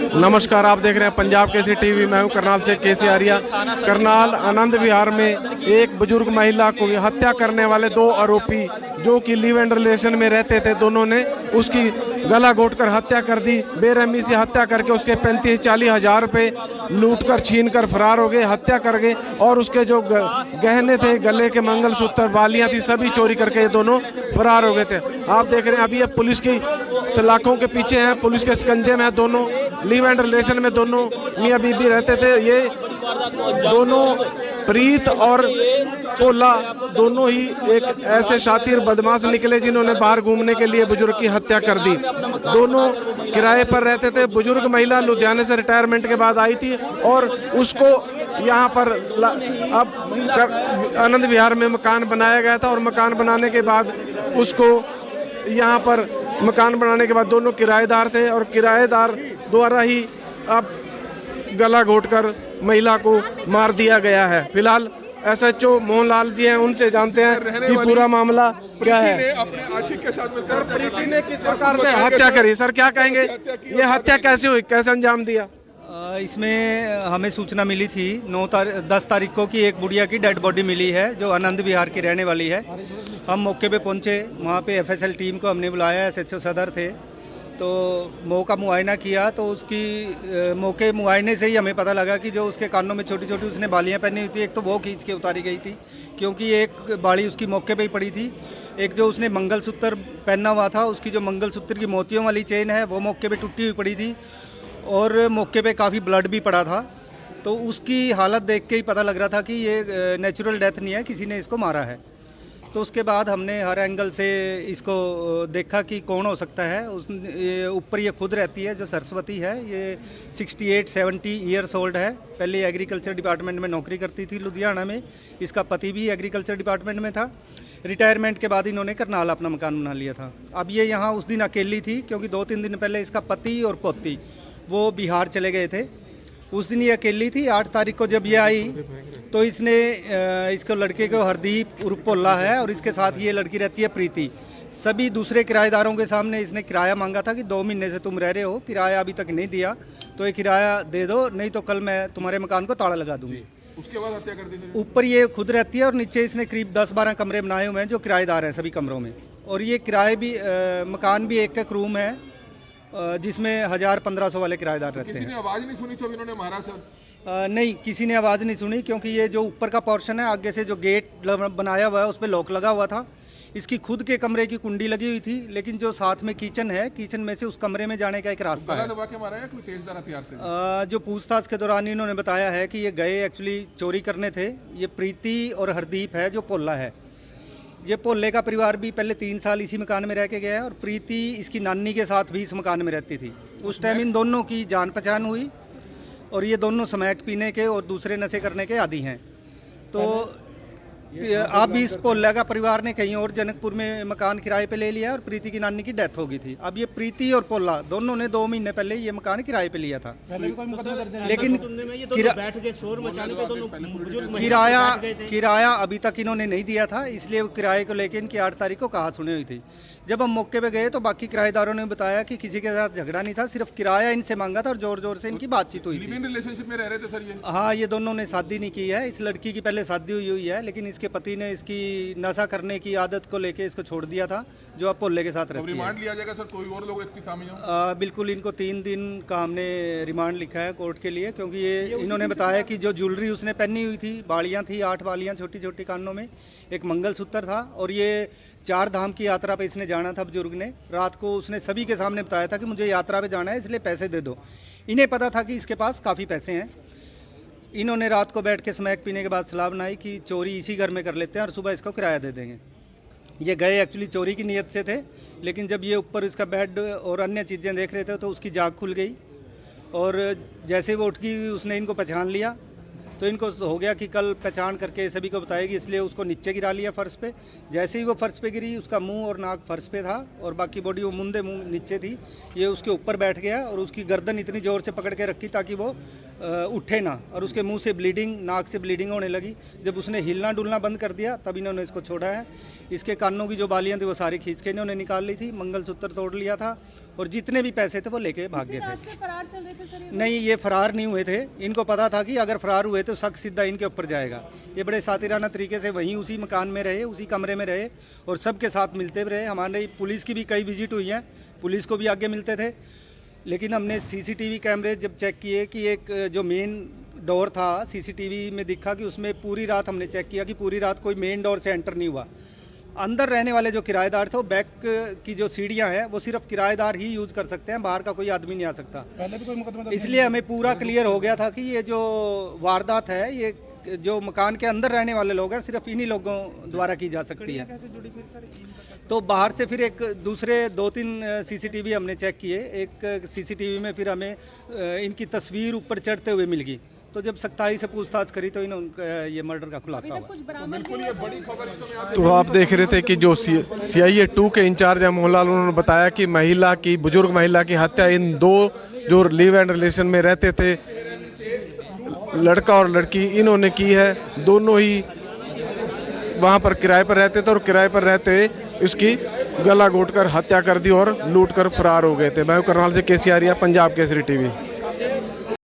नमस्कार, आप देख रहे हैं पंजाब केसरी टीवी। मैं हूं करनाल से केसी आर्या। करनाल आनंद विहार में एक बुजुर्ग महिला को हत्या करने वाले दो आरोपी जो कि लिव एंड रिलेशन में रहते थे, दोनों ने उसकी गला घोंटकर हत्या कर दी। बेरहमी से हत्या करके उसके 35-40 हज़ार रुपये लूट कर छीन कर फरार हो गए, हत्या कर गए। और उसके जो गहने थे, गले के मंगलसूत्र, बालियां थी, सभी चोरी करके ये दोनों फरार हो गए थे। आप देख रहे हैं अभी ये पुलिस की सलाखों के पीछे हैं, पुलिस के शिकंजे में। दोनों लिव एंड रिलेशन में दोनों मियां बीबी रहते थे। ये दोनों प्रीत और पोला दोनों ही एक ऐसे शातिर बदमाश निकले जिन्होंने बाहर घूमने के लिए बुजुर्ग की हत्या कर दी। दोनों किराए पर रहते थे। बुजुर्ग महिला लुधियाने से रिटायरमेंट के बाद आई थी और उसको यहाँ पर अब आनंद विहार में मकान बनाया गया था। और मकान बनाने के बाद उसको यहाँ पर मकान बनाने के बाद दोनों किराएदार थे और किराएदार द्वारा ही अब गला घोंटकर महिला को मार दिया गया है। फिलहाल एसएचओ मोहनलाल जी हैं, उनसे जानते हैं कि पूरा मामला क्या है। अपने आशिक के साथ में सर, प्रीति ने किस प्रकार से हत्या करी? सर, क्या कहेंगे, ये हत्या कैसे हुई, कैसे अंजाम दिया? इसमें हमें सूचना मिली थी 10 तारीख को कि एक बुढ़िया की डेड बॉडी मिली है जो आनंद विहार की रहने वाली है। हम मौके पे पहुंचे, वहाँ पे एफएसएल टीम को हमने बुलाया, एसएचओ सदर थे, तो मौका मुआयना किया। तो उसकी मौके मुआयने से ही हमें पता लगा कि जो उसके कानों में छोटी छोटी उसने बालियाँ पहनी हुई थी, एक तो वो खींच के उतारी गई थी क्योंकि एक बाली उसकी मौके पे ही पड़ी थी। एक जो उसने मंगलसूत्र पहना हुआ था, उसकी जो मंगलसूत्र की मोतियों वाली चेन है वो मौके पे टूटी हुई पड़ी थी और मौके पे काफ़ी ब्लड भी पड़ा था। तो उसकी हालत देख के ही पता लग रहा था कि ये नेचुरल डेथ नहीं है, किसी ने इसको मारा है। तो उसके बाद हमने हर एंगल से इसको देखा कि कौन हो सकता है। ऊपर ये खुद रहती है जो सरस्वती है, ये 68-70 ईयर्स ओल्ड है। पहले एग्रीकल्चर डिपार्टमेंट में नौकरी करती थी लुधियाना में। इसका पति भी एग्रीकल्चर डिपार्टमेंट में था। रिटायरमेंट के बाद इन्होंने करनाल अपना मकान बना लिया था। अब ये यहाँ उस दिन अकेली थी क्योंकि 2-3 दिन पहले इसका पति और पोती वो बिहार चले गए थे। उस दिन ये अकेली थी। 8 तारीख को जब ये आई तो इसने इसको लड़के को हरदीप उर्फ पोला है और इसके साथ ये लड़की रहती है प्रीति। सभी दूसरे किराएदारों के सामने इसने किराया मांगा था कि 2 महीने से तुम रह रहे हो, किराया अभी तक नहीं दिया, तो ये किराया दे दो, नहीं तो कल मैं तुम्हारे मकान को ताला लगा दूंगी। उसके बाद हत्या कर दी। ऊपर ये खुद रहती है और नीचे इसने करीब 10-12 कमरे बनाए हुए हैं जो किराएदार हैं सभी कमरों में। और ये किराए भी मकान भी एक रूम है जिसमें 1000-1500 वाले किराएदार रहते हैं। किसी ने आवाज नहीं सुनी जब इन्होंने मारा? सर, नहीं, किसी ने आवाज़ नहीं सुनी क्योंकि ये जो ऊपर का पोर्शन है, आगे से जो गेट बनाया हुआ है उस पर लॉक लगा हुआ था। इसकी खुद के कमरे की कुंडी लगी हुई थी, लेकिन जो साथ में किचन है, किचन में से उस कमरे में जाने का एक रास्ता है। दबा के मारा है कोई तेजधार हथियार से? जो पूछताछ के दौरान इन्होंने बताया है कि ये गए एक्चुअली चोरी करने थे। ये प्रीति और हरदीप है जो पोला है। ये पोले का परिवार भी पहले 3 साल इसी मकान में रह के गया है और प्रीति इसकी नानी के साथ भी इस मकान में रहती थी। उस टाइम इन दोनों की जान पहचान हुई और ये दोनों स्मैक पीने के और दूसरे नशे करने के आदी हैं। तो अब इस पोला का परिवार ने कहीं और जनकपुर में मकान किराए पे ले लिया और प्रीति की नानी की डेथ हो गई थी। अब ये प्रीति और पोला दोनों ने 2 महीने पहले ये मकान किराए पे लिया था, लेकिन किराया अभी तक इन्होंने नहीं दिया था, इसलिए किराए को लेकर इनकी 8 तारीख को कहा सुनी हुई थी। जब हम मौके पे गए तो बाकी किराएदारों ने बताया कि किसी के साथ झगड़ा नहीं था, सिर्फ किराया इनसे मांगा था और जोर जोर से इनकी बातचीत हुई थी। लिव इन रिलेशनशिप में रह रहे थे सर ये? हाँ, ये दोनों ने शादी नहीं की है। इस लड़की की पहले शादी हुई है, लेकिन इसके पति ने इसकी नशा करने की आदत को लेके इसको छोड़ दिया था, जो अब पोले के साथ रहती है। रिमांड लिया जाएगा सर? कोई और लोग इसकी शामिल हो? बिल्कुल, इनको 3 दिन का हमने रिमांड लिखा है कोर्ट के लिए, क्योंकि ये इन्होंने बताया कि जो ज्वेलरी उसने पहनी हुई थी, बालियाँ थी, 8 बालियाँ छोटी छोटी कानों में, एक मंगलसूत्र था और ये 4 धाम की यात्रा पे इसने जाना था बुजुर्ग ने। रात को उसने सभी के सामने बताया था कि मुझे यात्रा पे जाना है, इसलिए पैसे दे दो। इन्हें पता था कि इसके पास काफ़ी पैसे हैं। इन्होंने रात को बैठ के स्मैक पीने के बाद सलाह बनाई कि चोरी इसी घर में कर लेते हैं और सुबह इसको किराया दे देंगे। ये गए एक्चुअली चोरी की नीयत से थे, लेकिन जब ये ऊपर इसका बेड और अन्य चीज़ें देख रहे थे तो उसकी जाग खुल गई और जैसे वो उठ गई उसने इनको पहचान लिया। तो इनको हो गया कि कल पहचान करके सभी को बताएगी, इसलिए उसको नीचे गिरा लिया फर्श पे। जैसे ही वो फर्श पे गिरी, उसका मुंह और नाक फर्श पे था और बाकी बॉडी वो मुंह नीचे थी। ये उसके ऊपर बैठ गया और उसकी गर्दन इतनी ज़ोर से पकड़ के रखी ताकि वो उठे ना, और उसके मुंह से ब्लीडिंग, नाक से ब्लीडिंग होने लगी। जब उसने हिलना डुलना बंद कर दिया तब इन्होंने इसको छोड़ा है। इसके कानों की जो बालियाँ थी वो सारी खींच के इन्होंने निकाल ली थी, मंगलसूत्र तोड़ लिया था और जितने भी पैसे थे वो लेके भाग गए थे। रात से फरार चल रहे थे सर ये लोग? नहीं, ये फरार नहीं हुए थे। इनको पता था कि अगर फरार हुए तो शक सीधा इनके ऊपर जाएगा। ये बड़े सातिराना तरीके से वहीं उसी मकान में रहे, उसी कमरे में रहे और सबके साथ मिलते रहे। हमारे पुलिस की भी कई विजिट हुई हैं, पुलिस को भी आगे मिलते थे। लेकिन हमने सीसीटीवी कैमरे जब चेक किए कि एक जो मेन डोर था सीसीटीवी में दिखा कि उसमें पूरी रात हमने चेक किया कि पूरी रात कोई मेन डोर से एंटर नहीं हुआ। अंदर रहने वाले जो किराएदार थे वो बैक की जो सीढ़ियां हैं वो सिर्फ किराएदार ही यूज कर सकते हैं, बाहर का कोई आदमी नहीं आ सकता। पहले भी कोई मुकदमा इसलिए हमें पूरा क्लियर हो गया था कि ये जो वारदात है ये जो मकान के अंदर रहने वाले लोग हैं सिर्फ इन्हीं लोगों द्वारा की जा सकती है। कैसे जुड़ी फिर सर? तो बाहर से फिर एक दूसरे 2-3 सीसीटीवी हमने चेक किए। एक सीसीटीवी में फिर हमें इनकी तस्वीर ऊपर चढ़ते हुए मिल गई। तो जब सख्ताई से पूछताछ करी तो इन्होंने ये मर्डर का खुलासा हुआ। कुछ बरामद बिल्कुल ये बड़ी खबर इस समय तो आप देख रहे थे कि जो CIA 2 के इंचार्ज हैं मोहनलाल, उन्होंने बताया कि महिला की, बुजुर्ग महिला की हत्या इन दो जो लिव एंड रिलेशन में रहते थे, लड़का और लड़की, इन्होंने की है। दोनों ही वहाँ पर किराए पर रहते थे और किराए पर रहते इसकी गला घोंट कर हत्या कर दी और लूट कर फरार हो गए थे। मैं करनाल से KC आर्या, पंजाब केसरी TV।